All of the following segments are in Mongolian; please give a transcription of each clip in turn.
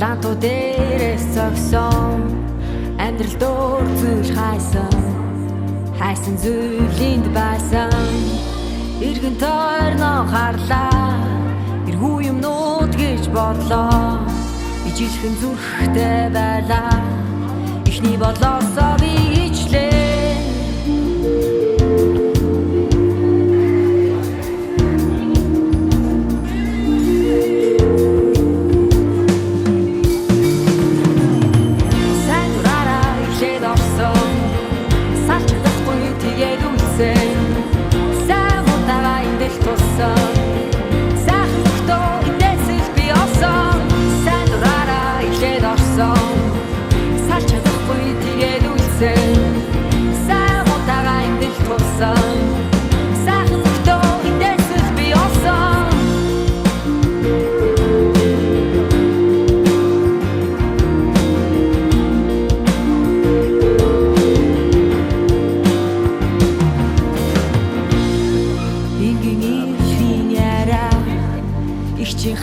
ланту дээрээс зогсон амьдрал дөрвөл хайсан зүйлинд байсан эргэн тойрноо харлаа эргүү юмнууд гэж бодлоо ижилхэн зүрхтэй байлаа ихний бодлосоо би ичлээ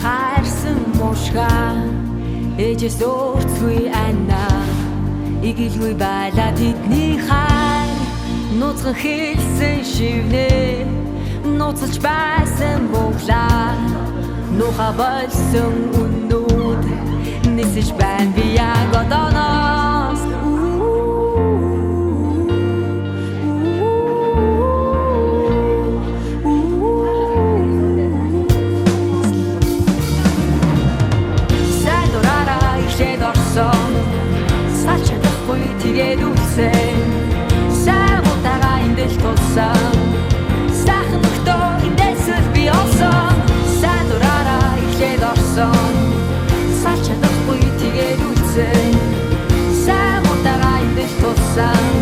хайрсан мушгаа ээжээс өөрцгүй анна игэлгүй байла тэдний хайр нууцхан хэлсэн шивнээ нууцлж байсан буглаа нуха болсон үннүүд нисэж байна би яг одооноос тэгээд үлсэн самутага индэл тулсан сайхан нөхдөө эндээс би олсон садураараа ихэд орсон салч чадахгүй тэгээд үлсэн самутага индэл тулсан